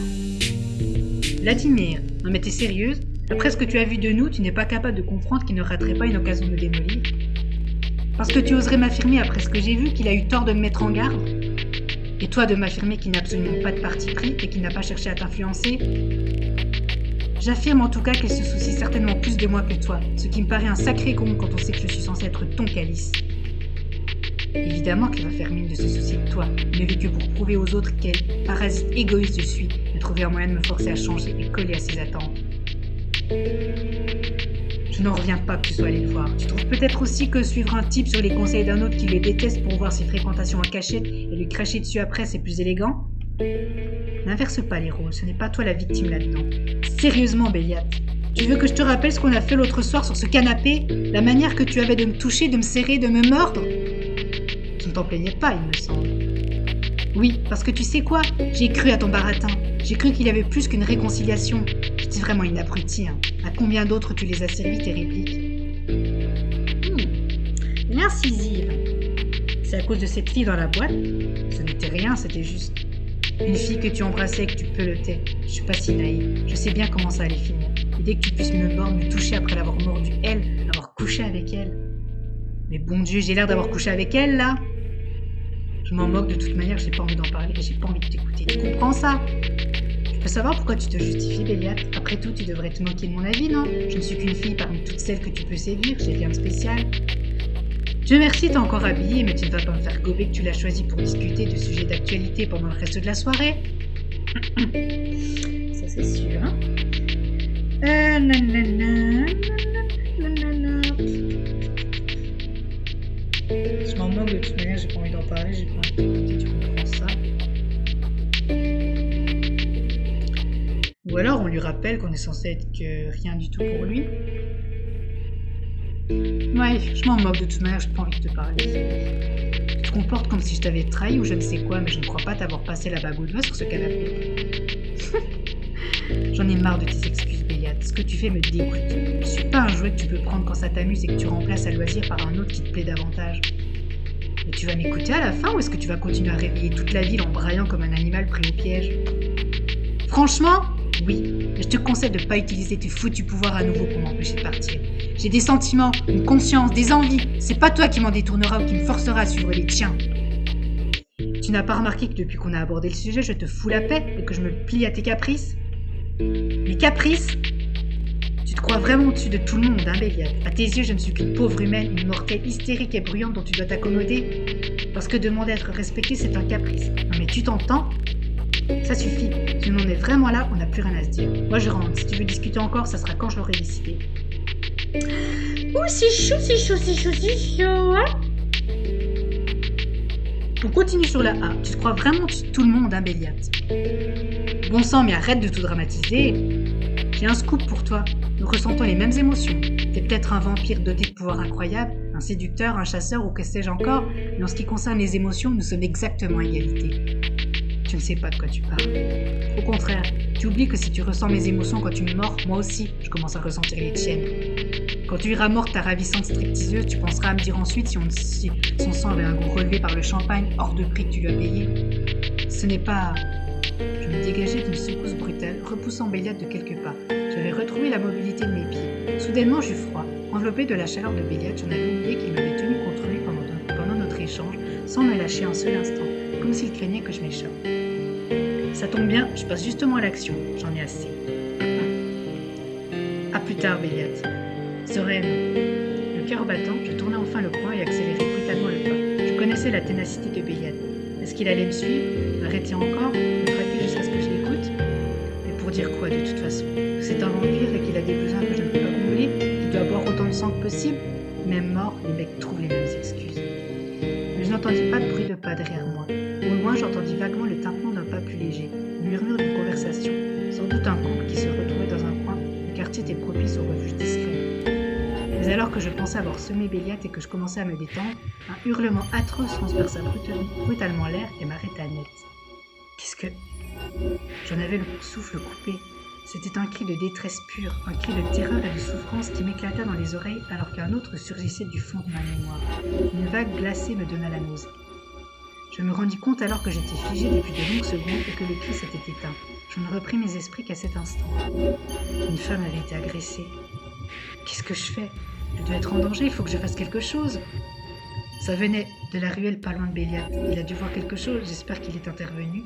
A: Vladimir, non mais t'es sérieuse? Après ce que tu as vu de nous, tu n'es pas capable de comprendre qu'il ne raterait pas une occasion de me démolir? Parce que tu oserais m'affirmer après ce que j'ai vu qu'il a eu tort de me mettre en garde? Et toi de m'affirmer qu'il n'a absolument pas de parti pris et qu'il n'a pas cherché à t'influencer? J'affirme en tout cas qu'elle se soucie certainement plus de moi que toi, ce qui me paraît un sacré con quand on sait que je suis censée être ton calice. Évidemment qu'elle va faire mine de se soucier de toi, ne vit que pour prouver aux autres quel parasite égoïste je suis, et trouver un moyen de me forcer à changer et coller à ses attentes. Je n'en reviens pas que tu sois allé le voir. Tu trouves peut-être aussi que suivre un type sur les conseils d'un autre qui le déteste pour voir ses fréquentations en cachette et lui cracher dessus après, c'est plus élégant? N'inverse pas les rôles, ce n'est pas toi la victime là-dedans. Sérieusement, Béliat, tu veux que je te rappelle ce qu'on a fait l'autre soir sur ce canapé? La manière que tu avais de me toucher, de me serrer, de me mordre? Tu ne t'en plaignais pas, il me semble. Oui, parce que tu sais quoi? J'ai cru à ton baratin. J'ai cru qu'il y avait plus qu'une réconciliation. J'étais vraiment une abrutie, hein. À combien d'autres tu les as servis, tes répliques? L'incisive. C'est à cause de cette fille dans la boîte? Ce n'était rien, c'était juste... Une fille que tu embrassais et que tu pelotais. Je suis pas si naïve. Je sais bien comment ça allait finir. Et dès que tu puisses me mordre, me toucher après l'avoir mordu elle, avoir couché avec elle. Mais bon Dieu, j'ai l'air d'avoir couché avec elle, là. Je m'en moque de toute manière, j'ai pas envie d'en parler et j'ai pas envie de t'écouter. Tu comprends ça? Je peux savoir pourquoi tu te justifies, Béliat? Après tout, tu devrais te moquer de mon avis, non? Je ne suis qu'une fille parmi toutes celles que tu peux séduire, j'ai rien de spécial. Dieu merci, t'es encore habillée, mais tu ne vas pas me faire gober que tu l'as choisi pour discuter de sujets d'actualité pendant le reste de la soirée. Ça c'est sûr, hein? Je m'en moque de toute manière, j'ai pas envie d'en parler, j'ai pas envie d'écouter, tu comprends ça? Ou alors on lui rappelle qu'on est censé être que rien du tout pour lui. Ouais, je m'en moque de toute manière, j'ai pas envie de te parler. Tu te comportes comme si je t'avais trahi ou je ne sais quoi, mais je ne crois pas t'avoir passé la bague au doigt sur ce canapé. J'en ai marre de tes excuses, Béliat. Ce que tu fais me dégoûte. Je suis pas un jouet que tu peux prendre quand ça t'amuse et que tu remplaces à loisir par un autre qui te plaît davantage. Mais tu vas m'écouter à la fin ou est-ce que tu vas continuer à réveiller toute la ville en braillant comme un animal pris au piège? Franchement, oui. Mais je te conseille de ne pas utiliser tes foutus pouvoirs à nouveau pour m'empêcher de partir. J'ai des sentiments, une conscience, des envies. C'est pas toi qui m'en détournera ou qui me forcera à suivre les tiens. Tu n'as pas remarqué que depuis qu'on a abordé le sujet, je te fous la paix et que je me plie à tes caprices? Mes caprices? Tu te crois vraiment au-dessus de tout le monde, hein, Béliat? À tes yeux, je ne suis qu'une pauvre humaine, une mortelle hystérique et bruyante dont tu dois t'accommoder. Parce que demander à être respectée, c'est un caprice. Non mais tu t'entends? Ça suffit. Si on en est vraiment là, on n'a plus rien à se dire. Moi je rentre. Si tu veux discuter encore, ça sera quand je l'aurai décidé. Oh, c'est chaud, c'est chaud, c'est chaud, c'est chaud, hein? On continue sur la A. Tu te crois vraiment au-dessus de tout le monde, hein, Béliat? Bon sang, mais arrête de tout dramatiser. J'ai un scoop pour toi. Nous ressentons les mêmes émotions. T'es peut-être un vampire doté de pouvoirs incroyables, un séducteur, un chasseur ou que sais-je encore, mais en ce qui concerne les émotions, nous sommes exactement à égalité. Tu ne sais pas de quoi tu parles. Au contraire, tu oublies que si tu ressens mes émotions quand tu me mords, moi aussi, je commence à ressentir les tiennes. Quand tu iras morte ta ravissante stripteaseuse, tu penseras à me dire ensuite si son sang avait un goût relevé par le champagne hors de prix que tu lui as payé. Ce n'est pas... Je me dégageais d'une secousse brutale, repoussant Béliat de quelques pas. J'avais retrouvé la mobilité de mes pieds. Soudainement, j'eus froid. Enveloppé de la chaleur de Béliat, j'en avais oublié qu'il m'avait tenu contre lui pendant notre échange, sans me lâcher un seul instant, comme s'il craignait que je m'échappe. Ça tombe bien, je passe justement à l'action. J'en ai assez. À plus tard, Béliat. Sereine. Le cœur battant, je tournai enfin le poing et accélérai brutalement le pas. Je connaissais la ténacité de Béliat. Est-ce qu'il allait me suivre, m'arrêter encore, me traquer jusqu'à ce que je l'écoute? Mais pour dire quoi, de toute façon? Que c'est un vampire et qu'il a des besoins que je ne peux pas combler, qu'il doit boire autant de sang que possible? Même mort, les mecs trouvent les mêmes excuses. Mais je n'entendis pas de bruit de pas derrière moi. Au loin, j'entendis vaguement le tintement d'un pas plus léger, le murmure d'une conversation, sans doute un couple qui se retrouvait dans un coin. Le quartier était propice au refuge discret. Mais alors que je pensais avoir semé Béliat et que je commençais à me détendre, un hurlement atroce transperça brutalement l'air et m'arrêta net. Qu'est-ce que... J'en avais le souffle coupé. C'était un cri de détresse pure, un cri de terreur et de souffrance qui m'éclata dans les oreilles alors qu'un autre surgissait du fond de ma mémoire. Une vague glacée me donna la nausée. Je me rendis compte alors que j'étais figée depuis de longues secondes et que le cri s'était éteint. Je ne repris mes esprits qu'à cet instant. Une femme avait été agressée. Qu'est-ce que je fais? Je dois être en danger, il faut que je fasse quelque chose. Ça venait de la ruelle pas loin de Béliat. Il a dû voir quelque chose, j'espère qu'il est intervenu.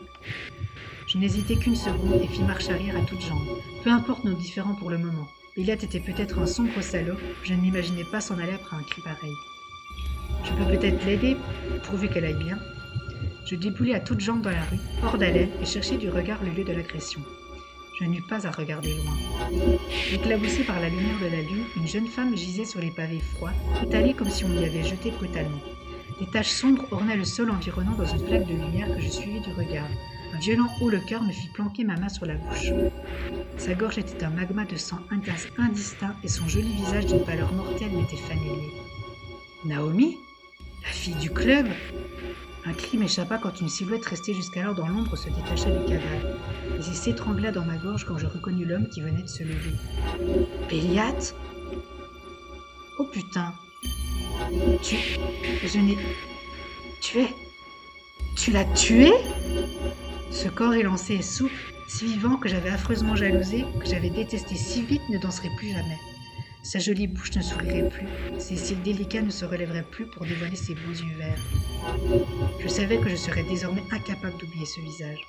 A: Je n'hésitai qu'une seconde et fis marche arrière à toutes jambes. Peu importe nos différends pour le moment. Béliat était peut-être un sombre salaud, je ne m'imaginais pas s'en aller après un cri pareil. Je peux peut-être l'aider, pourvu qu'elle aille bien. Je déboulai à toutes jambes dans la rue, hors d'haleine, et cherchai du regard le lieu de l'agression. Je n'eus pas à regarder loin. Éclaboussée par la lumière de la lune, une jeune femme gisait sur les pavés froids, étalée comme si on l'y avait jetée brutalement. Des taches sombres ornaient le sol environnant dans une flaque de lumière que je suivis du regard. Un violent haut-le-cœur me fit planquer ma main sur la bouche. Sa gorge était un magma de sang indistinct et son joli visage d'une pâleur mortelle m'était familier. Naomi? La fille du club? Un cri m'échappa quand une silhouette restée jusqu'alors dans l'ombre se détacha du cadavre. Mais il s'étrangla dans ma gorge quand je reconnus l'homme qui venait de se lever. Béliat? Oh putain! Tu l'as tué? Ce corps élancé et souple, si vivant que j'avais affreusement jalousé, que j'avais détesté si vite, ne danserait plus jamais. Sa jolie bouche ne sourirait plus, ses cils délicats ne se relèveraient plus pour dévoiler ses beaux yeux verts. Je savais que je serais désormais incapable d'oublier ce visage.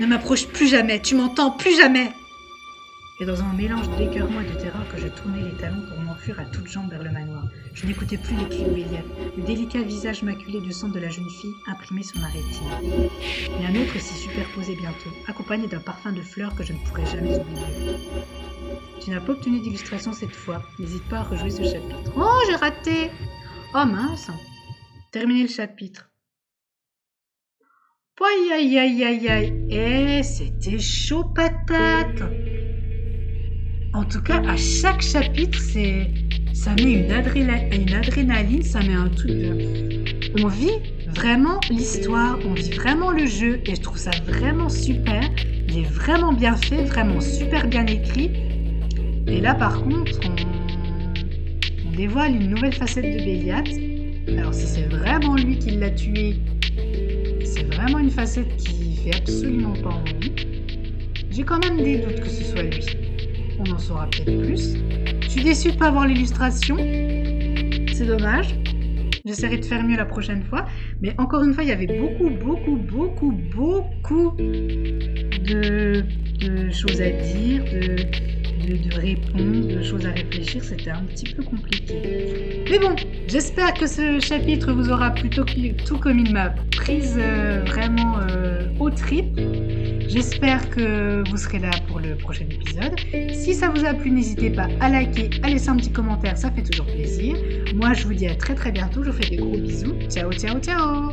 A: Ne m'approche plus jamais, tu m'entends, plus jamais! Et dans un mélange d'écœurement et de terreur que je tournais les talons pour m'enfuir à toutes jambes vers le manoir. Je n'écoutais plus les cris de Béliat, le délicat visage maculé de sang de la jeune fille imprimé sur ma rétine. Et un autre s'y superposait bientôt, accompagné d'un parfum de fleurs que je ne pourrais jamais oublier. Tu n'as pas obtenu d'illustration cette fois, n'hésite pas à rejouer ce chapitre. Oh, j'ai raté! Oh mince! Terminer le chapitre. Aïe aïe aïe aïe aïe! Eh, c'était chaud patate! En tout cas, à chaque chapitre, ça met une adrénaline, ça met un truc de... On vit vraiment l'histoire, on vit vraiment le jeu, et je trouve ça vraiment super. Il est vraiment bien fait, vraiment super bien écrit. Et là, par contre, on dévoile une nouvelle facette de Béliat. Alors, si c'est vraiment lui qui l'a tué, c'est vraiment une facette qui fait absolument pas envie. J'ai quand même des doutes que ce soit lui. On en saura peut-être plus. Je suis déçue de ne pas avoir l'illustration. C'est dommage. J'essaierai de faire mieux la prochaine fois. Mais encore une fois, il y avait beaucoup de choses à dire, de réponses, de choses à réfléchir. C'était un petit peu compliqué. Mais bon, j'espère que ce chapitre vous aura plutôt tout commis de ma prise vraiment au trip. J'espère que vous serez là pour le prochain épisode. Si ça vous a plu, n'hésitez pas à liker, à laisser un petit commentaire, ça fait toujours plaisir. Moi, je vous dis à très bientôt. Je vous fais des gros bisous. Ciao, ciao, ciao!